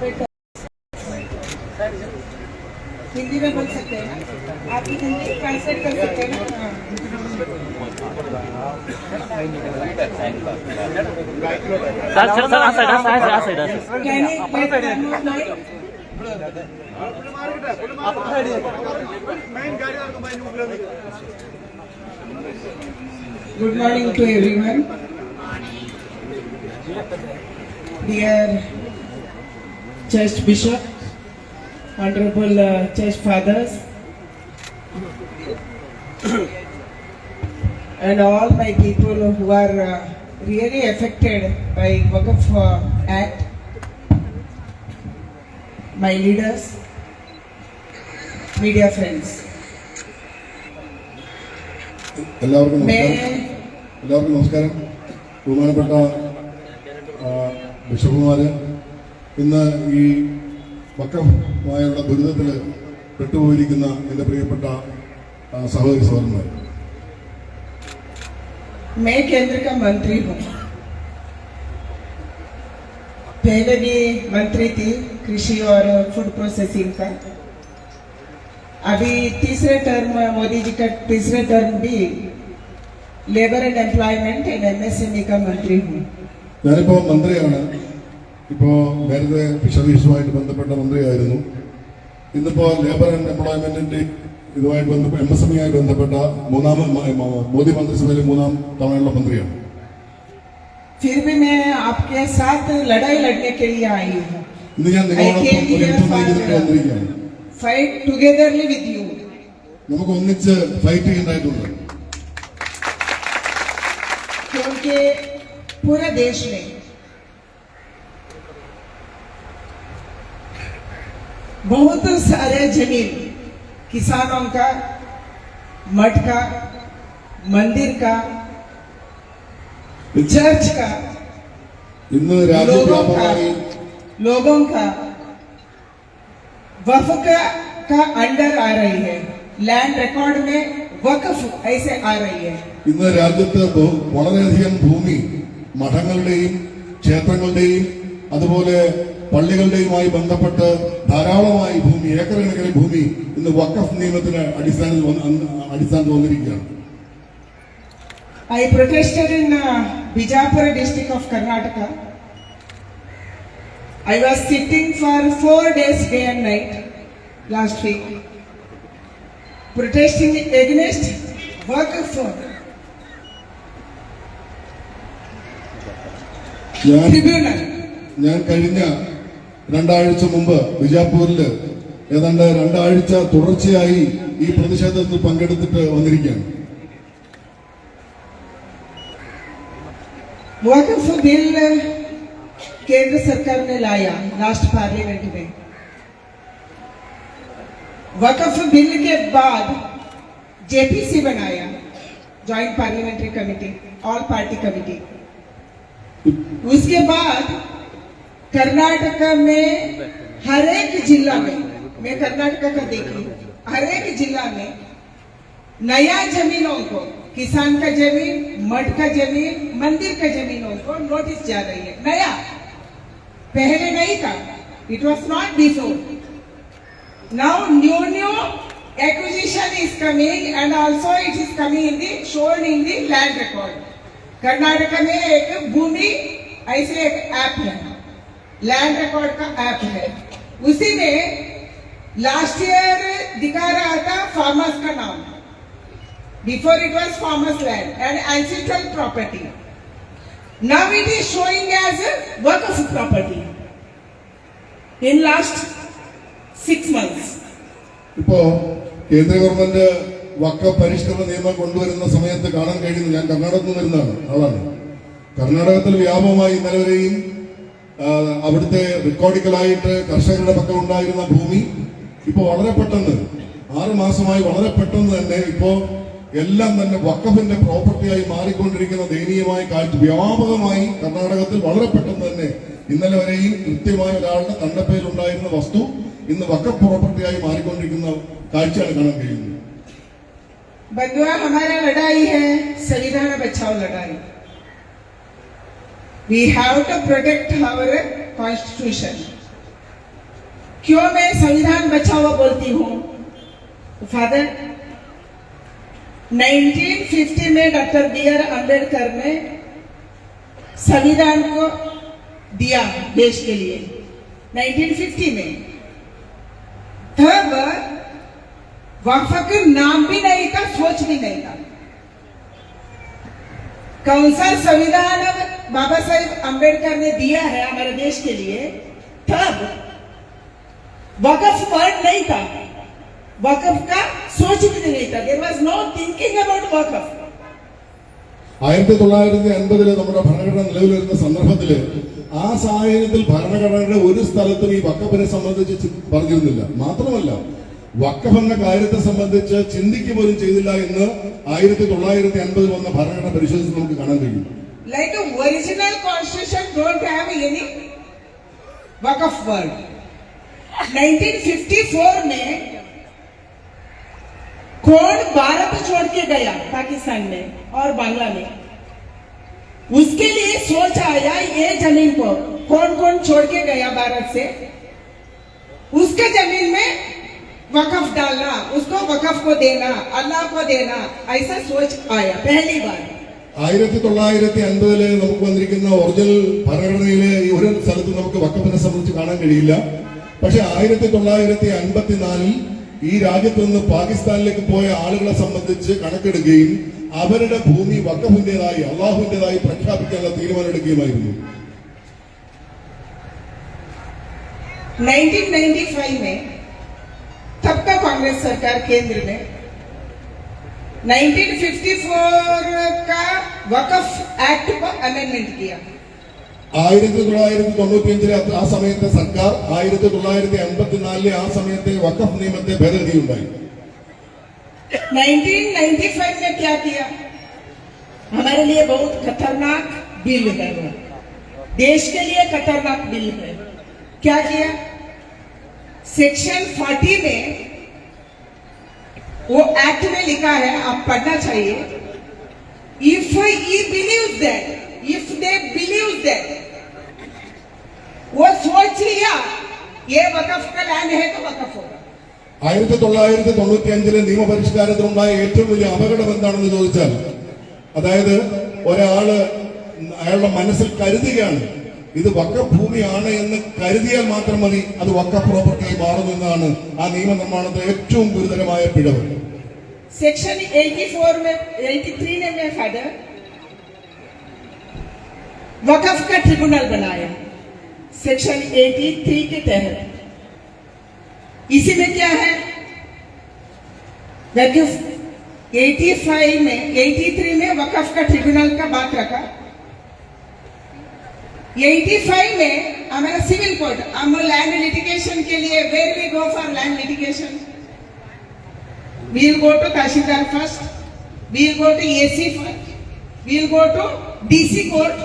बेटा हिंदी में बोल सकते हैं ना, आप हिंदी ट्रांसलेट कर सकते हैं ना। Good morning to everyone. Dear Church Bishop, Honorable Church Fathers, and all my people who are really affected by Waqf Act, my leaders, media friends. എല്ലാവർക്കും നമസ്കാരം. ബഹുമാനപ്പെട്ട ബിഷപ്പുമാര്, ഇന്ന് ഈ വഖഫുമായുള്ള ദുരിതത്തിൽ പെട്ടുപോയിരിക്കുന്ന എൻ്റെ പ്രിയപ്പെട്ട സഹോദരി സഹോദരന്മാർ, मैं केंद्र का मंत्री हूँ. पहले भी मंत्री थी कृषि और फूड प्रोसेसिंग का. अभी तीसरे टर्म मोदी जी का तीसरे टर्म भी labour and employment and MSME का मंत्री हूँ. ഞാനിപ്പോ മന്ത്രിയാണ്. ഇപ്പോ നേരത്തെ ഫിഷറീസുമായിട്ട് ബന്ധപ്പെട്ട മന്ത്രിയായിരുന്നു. ഇന്നിപ്പോ ലേബർ ആൻഡ് എംപ്ലോയ്മെന്റിന്റെ ഇതുമായിട്ട് MSME ആയി ബന്ധപ്പെട്ട മോദി മന്ത്രിസഭയിലെ മൂന്നാം തവണയുള്ള മന്ത്രിയാണ്. फिर भी मैं आपके साथ लड़ाई लड़ने के लिए आई हूँ. ഇന്ന് ഞാൻ നിങ്ങളോടൊപ്പം fight togetherly with you. നമുക്ക് ഒന്നിച്ച് ഫൈറ്റ് ചെയ്യേണ്ടതായിട്ടുണ്ട്. क्योंकि पूरे देश में बहुत सारे जमीन किसानों का, मठ का, मंदिर का, चर्च का, लोगों का वक्फ का अंडर आ रही है. लैंड रिकॉर्ड में वक्फ ऐसे आ रही है. ഇന്ന് രാജ്യത്ത് വളരെയധികം ഭൂമി മഠങ്ങളുടെയും ക്ഷേത്രങ്ങളുടെയും അതുപോലെ പള്ളികളുടെയുമായി ബന്ധപ്പെട്ട് ധാരാളമായി ഭൂമി, ഏക്കർ കണക്കിന് ഭൂമി ഇന്ന് വഖഫ് നിയമത്തിന് അടിസ്ഥാനത്തിൽ വന്നിരിക്കുകയാണ്. I protested in Bijapura district of Karnataka. I was sitting for 4 days, day and night, last week, protesting against Waqf tribunal. ഞാൻ കഴിഞ്ഞ 2 ആഴ്ച മുമ്പ് ബിജാപൂരിൽ ഏതാണ്ട് 2 ആഴ്ച തുടർച്ചയായി ഈ പ്രതിഷേധത്തിൽ പങ്കെടുത്തിട്ട് വന്നിരിക്കുകയാണ്. वक़्फ़ बिल केंद्र सरकार ने लाया लास्ट पार्लियामेंट में. वक़्फ़ बिल के बाद JPC बनाया, joint parliamentary committee, all party committee. उसके बाद कर्नाटका में हर एक जिला में, मैं कर्नाटका का देखी, हर एक जिला में नया जमीनों को, किसान का जमीन, मठ का जमीन, मंदिर का जमीनों को नोटिस जा रही है. नया, पहले नहीं था. It was not before. Now new acquisition is coming and also it is coming in the shown in the land record. Karnataka में एक भूमि ऐसे एक ऐप है, लैंड रिकॉर्ड का ऐप है. उसी में लास्ट ईयर दिखा रहा था फार्मर्स का नाम. Before it was farmers land and ancestral property. Now it is showing as a Waqf property. In last 6 months. ഇപ്പോ കേന്ദ്ര ഗവൺമെന്റ് വഖഫ് പരിഷ്കരണ നിയമം കൊണ്ടുവരുന്ന സമയത്ത് കാണാൻ കഴിയുന്നത്, ഞാൻ കർണാടകത്തിൽ നിന്ന് വരുന്ന ആളാണ്. കർണാടകത്തിൽ വ്യാപകമായി ഇന്നലെ വരെയും അവിടുത്തെ റെക്കോർഡിക്കലായിട്ട് കർഷകരുടെ പക്കം ഉണ്ടായിരുന്ന ഭൂമി ഇപ്പോ വളരെ പെട്ടെന്ന് 6 മാസമായി വളരെ പെട്ടെന്ന് തന്നെ ഇപ്പോ എല്ലാം തന്നെ വഖഫിന്റെ പ്രോപ്പർട്ടിയായി മാറിക്കൊണ്ടിരിക്കുന്ന ദയനീയമായ കാഴ്ച വ്യാപകമായി കർണാടകത്തിൽ വളരെ പെട്ടെന്ന് തന്നെ ഇന്നലെ വരെയും കൃത്യമായ ഒരാളുടെ തണ്ടപ്പേരിൽ ഉണ്ടായിരുന്ന വസ്തു ഇന്ന് വഖഫ് പ്രോപ്പർട്ടിയായി മാറിക്കൊണ്ടിരിക്കുന്ന കാഴ്ചയാണ് കാണാൻ കഴിയുന്നത്. बंधुआ, हमारा लड़ाई है संविधान बचाओ लड़ाई। We have to protect our constitution. क्यों मैं संविधान बचाओ बोलती हूँ? फादर, 1950 में डॉक्टर B.R. अम्बेडकर ने संविधान को दिया देश के लिए। 1950 में तब वक्फ का नाम भी नहीं था, सोच भी नहीं था। कौन सा संविधान बाबा साहेब अम्बेडकर ने दिया है हमारे देश के लिए, तब वक्फ वर्ड नहीं था, वक्फ का सोच भी नहीं था। There was no thinking about Waqf. 1950 നമ്മുടെ ഭരണഘടന നിലവിൽ വരുന്ന സന്ദർഭത്തിൽ ആ സാഹചര്യത്തിൽ ഭരണഘടനയുടെ ഒരു സ്ഥലത്തും ഈ വഖഫിനെ സംബന്ധിച്ച് പറഞ്ഞിരുന്നില്ല. മാത്രമല്ല, വഖഫ് എന്ന കാര്യത്തെ സംബന്ധിച്ച് ചിന്തിക്കുക പോലും ചെയ്തില്ല എന്ന് 1950 വന്ന ഭരണഘടന പരിശോധിച്ച് നമുക്ക് കാണാൻ കഴിയും. Like a original constitution don't have any Waqf word. 1954 में कौन भारत छोड़ के गया पाकिस्तान में और बांग्ला में, उसके लिए सोच आया ये जमीन को कौन कौन छोड़ के गया भारत से, उसके जमीन में वक़्फ़ डालना, उसको वक़्फ़ को देना, अल्लाह को देना, ऐसा सोच आया पहली बार। 1950 നമുക്ക് വന്നിരിക്കുന്ന ഒറിജിനൽ ഭരണഘടനയിലെ ഒരു സ്ഥലത്ത് നമുക്ക് വഖഫിനെ സംബന്ധിച്ച് കാണാൻ കഴിയില്ല. പക്ഷെ 1954 ഈ രാജ്യത്ത് നിന്ന് പാകിസ്ഥാനിലേക്ക് പോയ ആളുകളെ സംബന്ധിച്ച് കണക്കെടുക്കുകയും അവരുടെ ഭൂമി വഖഫിന്റേതായി അള്ളാഹുവിന്റേതായി പ്രഖ്യാപിക്കാനുള്ള തീരുമാനമെടുക്കുകയുമായിരുന്നു. 1995 में तब का कांग्रेस सरकार केंद्र में 1954 का वक़्फ़ एक्ट को अमेंडमेंट किया। 1995 ആ സമയത്തെ സർക്കാർ 1954 ആ സമയത്തെ വഖഫ് നിയമത്തെ ഭേദഗതി ഉണ്ടായി. 1995 में क्या किया? हमारे लिए बहुत खतरनाक बिल है, वो देश के लिए खतरनाक बिल है। क्या किया? सेक्शन 40 में वो एक्ट में लिखा है, आप पढ़ना चाहिए। If he believes that, if they believe that, वो सोच लिया ये वक़्फ़ का लैंड है तो वक़्फ़ होगा। 1995 നിയമപരിഷ്കാരത്തിലുണ്ടായ ഏറ്റവും വലിയ അപകടം എന്താണെന്ന് ചോദിച്ചാൽ, അതായത് ഒരാള് അയാളുടെ മനസ്സിൽ കരുതുകയാണ് ഇത് വഖഫ് ഭൂമിയാണ് എന്ന് കരുതിയാൽ മാത്രം മതി അത് വഖഫ് പ്രോപ്പർട്ടിയായി മാറുന്നു എന്നാണ് ആ നിയമനിർമ്മാണത്തിലെ ഏറ്റവും ഗുരുതരമായ പിഴവ്. सेक्शन 84 में 83 में फादर वक़्फ़ का ट्रिब्यूनल बनाया सेक्शन 83 के तहत। इसी में क्या है? 85 में 83 में वक़्फ़ का ट्रिब्यूनल का बात रखा। 85 में हमारा सिविल कोड, हम लैंड लिटिगेशन के लिए where we go for land litigation, we will go to tehsildar first, we will go to AC first, we will go to DC court,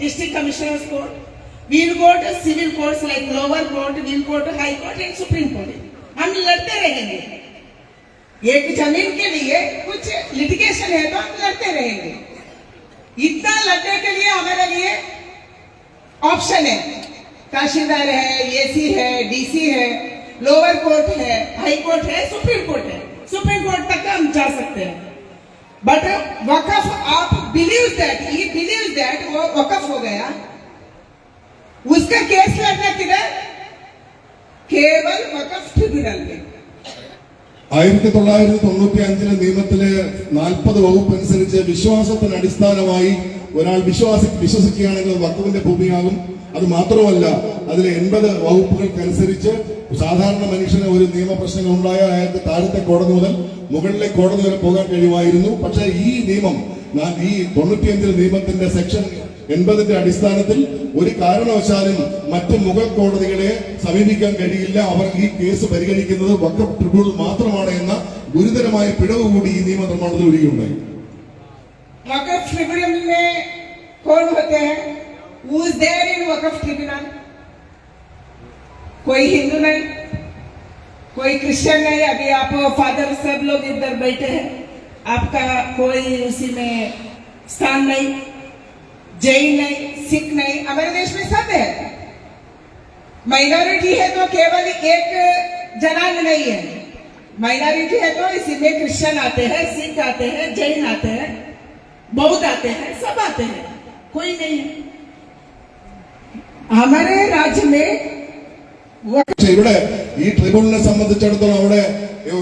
district commissioners court, we will go to civil courts like lower court, we will go to high court and supreme court. हम लड़ते रहेंगे, एक जमीन के लिए कुछ litigation है तो हम लड़ते रहेंगे। इतना लड़ने के लिए हमारे लिए ऑप्शन है, तहसीलदार है, एसी है, डीसी है, लोअर कोर्ट है, हाई कोर्ट है, सुप्रीम कोर्ट है। सुप्रीम कोर्ट तक हम जा सकते हैं। बट वक़्फ़, आप believe that, he believe that वो वक़्फ़ हो गया, उसका केस लड़ना किधर? केवल वक़्फ़ ट्रिब्यूनल में। 1995 നിയമത്തിലെ 40 വകുപ്പ് അനുസരിച്ച് വിശ്വാസത്തിന് അടിസ്ഥാനമായി ഒരാൾ വിശ്വസിക്കുകയാണെങ്കിൽ വഖഫിന്റെ ഭൂമിയാകും. അത് മാത്രമല്ല, അതിലെ 80 വകുപ്പുകൾക്കനുസരിച്ച് സാധാരണ മനുഷ്യന് ഒരു നിയമപ്രശ്നങ്ങൾ ഉണ്ടായാൽ അയാൾക്ക് താഴത്തെ കോടതി മുതൽ മുകളിലെ കോടതി വരെ പോകാൻ കഴിയുമായിരുന്നു. പക്ഷേ ഈ നിയമം, ഈ 95 നിയമത്തിന്റെ സെക്ഷൻ 80 അടിസ്ഥാനത്തിൽ ഒരു കാരണവശാലും മറ്റ് മുകൾ കോടതികളെ സമീപിക്കാൻ കഴിയില്ല. അവർ ഈ കേസ് പരിഗണിക്കുന്നത് വഖഫ് ട്രിബ്യൂണൽ മാത്രമാണ് എന്ന ഗുരുതരമായ പിഴവ് കൂടി ഈ നിയമനിർമ്മാണത്തിൽ വരികയുണ്ടായി. वक़्फ़ ट्रिब्यूनल में कौन होते हैं? Who is there in Waqf tribunal? कोई हिंदू नहीं, कोई क्रिश्चियन नहीं। अभी आप फादर सब लोग इधर बैठे हैं, आपका कोई उसी में स्थान नहीं, जैन नहीं, सिख नहीं, हमारे देश में सब है। माइनॉरिटी है तो केवल एक जनांग नहीं है, माइनॉरिटी है तो इसी में क्रिश्चियन आते हैं, सिख आते हैं, जैन आते हैं, बौद्ध आते हैं, सब आते हैं, कोई नहीं है हमारे राज्य में। പക്ഷെ ഇവിടെ ഈ ട്രിബ്യൂണലിനെ സംബന്ധിച്ചിടത്തോളം അവിടെ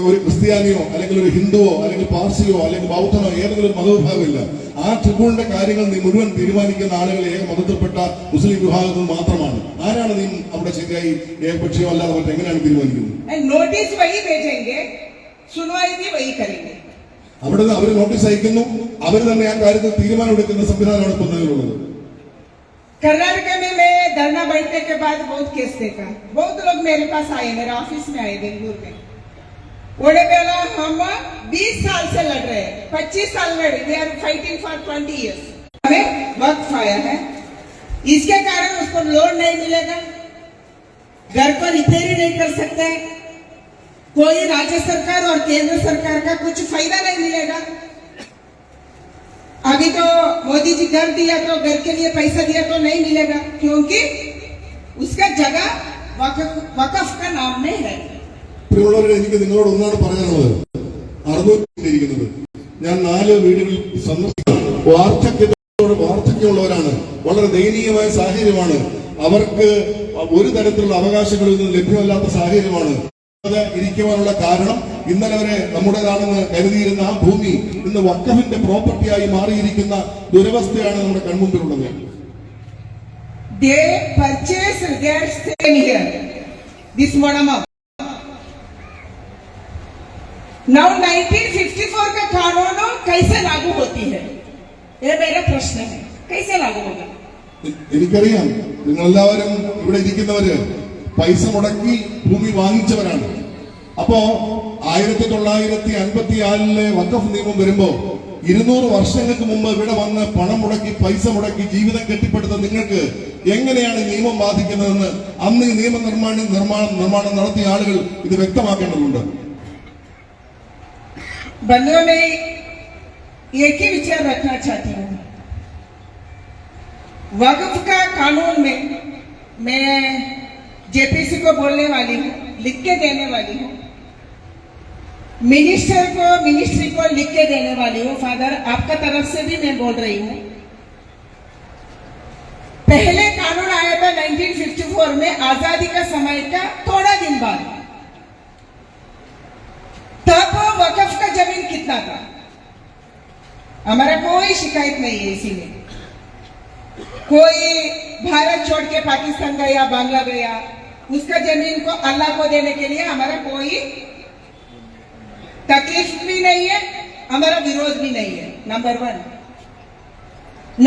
ഒരു ക്രിസ്ത്യാനിയോ അല്ലെങ്കിൽ ഒരു ഹിന്ദുവോ അല്ലെങ്കിൽ പാർസിയോ അല്ലെങ്കിൽ ബൗദ്ധനോ ഏതെങ്കിലും മതവിഭാഗമില്ല. ആ ട്രിബ്യൂണലിന്റെ കാര്യങ്ങൾ നീ മുഴുവൻ തീരുമാനിക്കുന്ന ആളുകൾ ഏക മതത്തിൽപ്പെട്ട മുസ്ലിം വിഭാഗത്തിൽ മാത്രമാണ്. ആരാണ് നീ അവിടെ ശരിയായി ഏകപക്ഷീയോ അല്ലാതെ മറ്റെങ്ങനെയാണ് തീരുമാനിക്കുന്നത്? നോട്ടീസ് വഴി भेजेंगे, सुनवाई भी वही करेंगे. അവിടെ നിന്ന് അവർ നോട്ടീസ് അയക്കുന്നു, അവർ തന്നെ ആ കാര്യത്തിൽ തീരുമാനമെടുക്കുന്ന സംവിധാനമാണ് ഇപ്പൊ നിലവിലുള്ളത്. कर्नाटक में मैं धरना बैठने के बाद बहुत केस देखा, बहुत लोग मेरे पास आए, मेरे ऑफिस में आए बेंगलुरु में। बोले बेला हम 20 साल से लड़ रहे हैं, 25 साल लड़े, we are fighting for 20 years. हमें वक्त आया है, इसके कारण उसको लोन नहीं मिलेगा, घर को रिपेयर नहीं कर सकते, कोई राज्य सरकार और केंद्र सरकार का कुछ फायदा नहीं मिलेगा. अभी तो मोदी जी घर दिया तो घर के लिए पैसा दिया तो नहीं मिलेगा, क्योंकि उसका जगह वकफ का नाम में है. പ്രിയമുള്ളവരെ, എനിക്ക് നിങ്ങളോട് ഒന്നാണ് പറയാനുള്ളത്. 600 ഞാൻ 4 വീടുകളിൽ സന്ദർശിച്ചു. വാർദ്ധക്യമുള്ളവരാണ്, വളരെ ദയനീയമായ സാഹചര്യമാണ്, അവർക്ക് ഒരു തരത്തിലുള്ള അവകാശങ്ങളിൽ നിന്ന് ലഭ്യമല്ലാത്ത സാഹചര്യമാണ്. ഇരിക്കുവാനുള്ള കാരണം ഇന്നലെ വരെ നമ്മുടേതാണെന്ന് കരുതിയിരുന്ന ആ ഭൂമി ഇന്ന് വഖഫിന്റെ പ്രോപ്പർട്ടിയായി മാറിയിരിക്കുന്ന ദുരവസ്ഥയാണ് നമ്മുടെ കൺമുമ്പിലുള്ളത്. They purchase their stay here. This Monama. Now 1954 का कानून कैसे लागू होती है? ये मेरा प्रश्न है. कैसे लागू होगा? എനിക്കറിയാം, നിങ്ങളെല്ലാവരും ഇവിടെ ഇരിക്കുന്നവര് പൈസ മുടക്കി ഭൂമി വാങ്ങിച്ചവരാണ്. അപ്പോ 1954 വഖഫ് നിയമം വരുമ്പോ 200 വർഷങ്ങൾക്ക് മുമ്പ് ഇവിടെ വന്ന് പണം മുടക്കി പൈസ മുടക്കി ജീവിതം കെട്ടിപ്പടുത്ത നിങ്ങൾക്ക് എങ്ങനെയാണ് നിയമം ബാധിക്കുന്നതെന്ന് അന്ന് ഈ നിയമ നിർമ്മാണം നടത്തിയ ആളുകൾ ഇത് വ്യക്തമാക്കേണ്ടതുണ്ട്. बंधुओं में एक ही विचार रखना चाहती हूँ. वक़्फ का कानून में मैं जेपीसी को बोलने वाली हूँ, लिख के देने वाली हूँ, मिनिस्ट्री को लिख के देने वाली हूँ. फादर, आपका तरफ से भी मैं बोल रही हूँ. पहले कानून आया था 1954 में, आजादी का समय का थोड़ा दिन बाद. तब वक़्फ का जमीन कितना था? हमारा कोई शिकायत नहीं है. इसी में कोई भारत छोड़ के पाकिस्तान गया, बांग्ला गया, उसका जमीन को अल्लाह को देने के लिए हमारा कोई तकलीफ भी नहीं है, हमारा विरोध भी नहीं है. नंबर 1.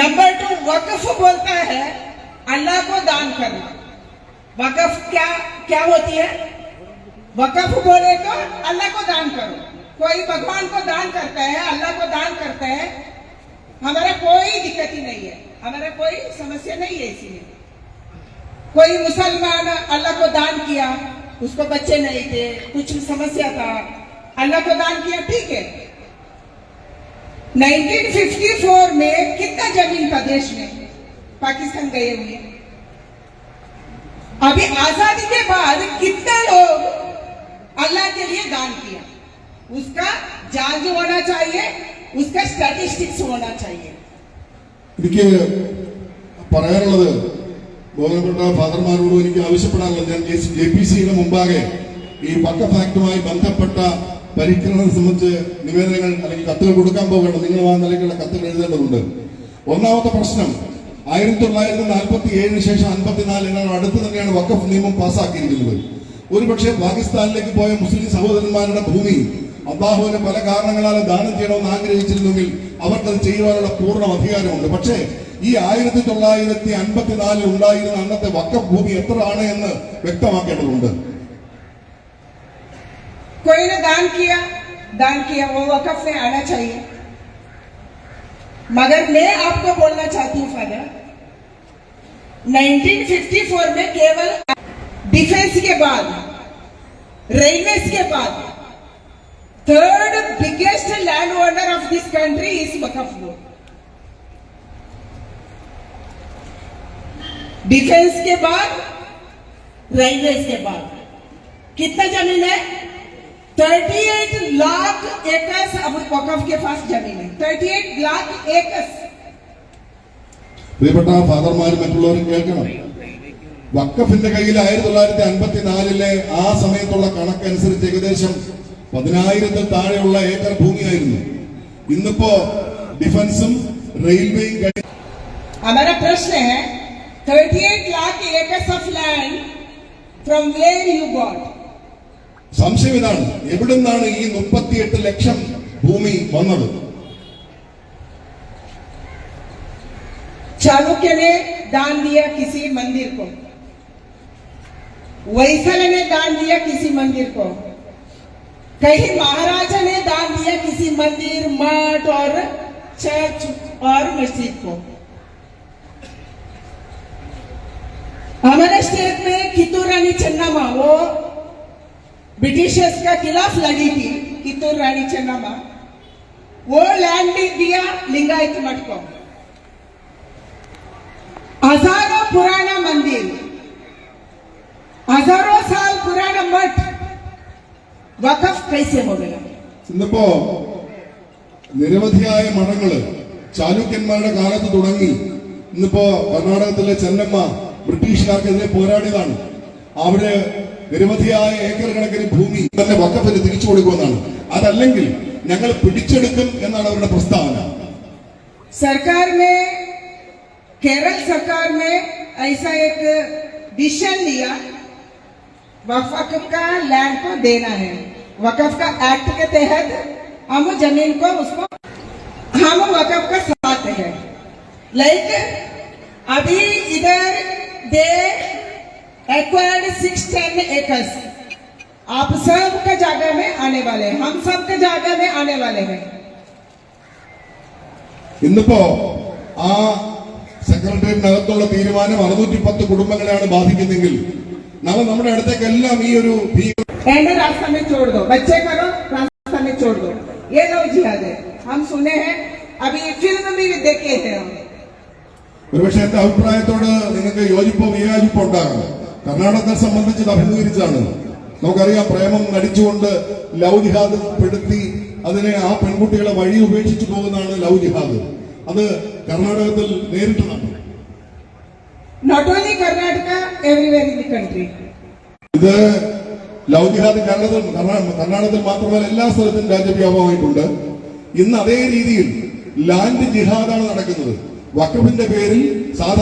नंबर 2, वक़्फ बोलता है अल्लाह को दान करना. वक़्फ क्या होती है? वक़्फ बोले तो अल्लाह को दान करो. कोई भगवान को दान करता है, अल्लाह को दान करता है, हमारा कोई दिक्कत ही नहीं है, हमारा कोई समस्या नहीं है. इसीलिए कोई मुसलमान अल्लाह को दान किया, उसको बच्चे नहीं थे, कुछ समस्या था, अल्लाह को दान किया, ठीक है. 1954 में कितना जमीन था देश में? पाकिस्तान गए हुए. अभी आजादी के बाद कितना लोग अल्लाह के लिए दान किया, उसका जांच होना चाहिए, उसका स्टैटिस्टिक्स होना चाहिए. എനിക്ക് പറയാനുള്ളത്, ബഹുമാനപ്പെട്ട ഫാദർമാരോട് എനിക്ക് ആവശ്യപ്പെടാനുള്ളത്, ഞാൻ JPCയുടെ മുമ്പാകെ ഈ വഖഫ് ആക്ടുമായി ബന്ധപ്പെട്ട പരിഷ്കരണം സംബന്ധിച്ച് നിവേദനങ്ങൾ അല്ലെങ്കിൽ കത്തുകൾ കൊടുക്കാൻ പോകണം. നിങ്ങൾ ആ നിലയ്ക്കുള്ള കത്തുകൾ എഴുതേണ്ടതുണ്ട്. ഒന്നാമത്തെ പ്രശ്നം, 1947 ശേഷം 54 അടുത്ത് തന്നെയാണ് വഖഫ് നിയമം പാസ്സാക്കിയിരിക്കുന്നത്. ഒരുപക്ഷെ പാകിസ്ഥാനിലേക്ക് പോയ മുസ്ലിം സഹോദരന്മാരുടെ ഭൂമി അള്ളാഹുവിന് പല കാരണങ്ങളാൽ ദാനം ചെയ്യണമെന്ന് ആഗ്രഹിച്ചിരുന്നെങ്കിൽ അവർക്കത് ചെയ്യുവാനുള്ള പൂർണ്ണ അധികാരമുണ്ട്. പക്ഷേ ഈ 1954 ഉണ്ടായിരുന്ന അന്നത്തെ വഖഫ് ഭൂമി എത്ര ആണ് എന്ന് വ്യക്തമാക്കേണ്ടതുണ്ട്. कोई ने दान किया वो वक़्फ में आना चाहिए. मगर मैं आपको बोलना चाहती हूँ फादर, 1954 में केवल डिफेंस के बाद, रेलवेज के बाद third biggest landowner of this country is Waqf Board. Defence के बाद, रेलवेज के बाद कितना जमीन है? 38 लाख एकर्स अब वक़फ के पास जमीन है। 38 लाख एकर्स। പ്രിയപ്പെട്ട ഫാദർമാരും മറ്റുള്ളവരും കേൾക്കണം. വഖഫിന്റെ കയ്യിൽ 1954 ആ സമയത്തുള്ള കണക്കനുസരിച്ച് ഏകദേശം 10,000 താഴെയുള്ള ഏക്കർ ഭൂമിയായിരുന്നു. ഇന്നിപ്പോ ഡിഫൻസും റെയിൽവേയും हमारा प्रश्न है 38 lakh acres of land from where you got? സംശയം ഇതാണ്, എവിടുന്നാണ് ഈ 38 ലക്ഷം ഭൂമി വന്നത്? चालुक्य ने दान दिया किसी मंदिर को, वैसल ने दान दिया किसी मंदिर को, कहीं महाराजा ने दान दिया किसी मंदिर, मठ और चर्च और मस्जिद को। हमारे स्टेट में कित्तूर रानी चन्नामा, वो ब्रिटिशर्स का खिलाफ लड़ी थी, कित्तूर रानी चन्नामा, वो लैंड दिया लिंगायत मठ को। हजारों पुराना मंदिर, हजारों साल पुराना मठ वक़फ कैसे हो गया? ഇന്നിപ്പോ നിരവധിയായ മഠങ്ങള് ചാലൂക്യന്മാരുടെ കാലത്ത് തുടങ്ങി. ഇന്നിപ്പോ കർണാടകത്തിലെ ചെന്നമ്മ ബ്രിട്ടീഷുകാർക്കെതിരെ പോരാടിയതാണ്. അവര് നിരവധിയായ ഏക്കർ കണക്കിന് ഭൂമി തന്നെ വഖഫിന് തിരിച്ചു കൊടുക്കുമെന്നാണ്. അതല്ലെങ്കിൽ ഞങ്ങൾ പിടിച്ചെടുക്കും എന്നാണ് അവരുടെ പ്രസ്താവന. सरकार में, केरल सरकार में ऐसा एक डिसीजन लिया, वक़फ का लैंड को देना है। वक़फ का एक्ट के तहत हम जमीन को उसको हम वक़फ का साथ है। लाइक अभी इधर दे एक्वायर्ड 610 एकर्स आप सब के जगह में आने वाले हैं, हम सब के जगह में आने वाले हैं। ഇന്നിപ്പോ ആ സെക്രട്ടേറിയറ്റിനകത്തുള്ള തീരുമാനം 610 കുടുംബങ്ങളെയാണ് ബാധിക്കുന്നെങ്കിൽ നാളെ നമ്മുടെ അടുത്തേക്കെല്ലാം ഈ ഒരു एंड रास्ता में छोड़ दो, बच्चे करो रास्ता में छोड़ दो, ये लव जिहाद है। हम सुने हैं, अभी फिल्म भी देखे हैं हम। ഒരുപക്ഷെ എന്റെ അഭിപ്രായത്തോട് നിങ്ങൾക്ക് യോജിപ്പോ വിയോജിപ്പോ ഉണ്ടാകും. കർണാടകത്തെ സംബന്ധിച്ച് ഇത് അഭിമുഖീകരിച്ചാണ്. നമുക്കറിയാം, പ്രേമം നടിച്ചുകൊണ്ട് ലവ് ജിഹാദ് പെടുത്തി അതിനെ ആ പെൺകുട്ടികളെ വഴി ഉപേക്ഷിച്ചു പോകുന്നതാണ് ലവ് ജിഹാദ്. അത് കർണാടകത്തിൽ നേരിട്ട് നടന്നു. Not only Karnataka, everywhere in the country. ഇത് ലവ് ജിഹാദ് കർണാടകത്തിൽ മാത്രമല്ല എല്ലാ സ്ഥലത്തും രാജ്യവ്യാപകമായിട്ടുണ്ട്. ഇന്ന് അതേ രീതിയിൽ ലാൻഡ് ജിഹാദാണ് നടക്കുന്നത്. വഖഫിന്റെ പേരിൽ സാധാരണ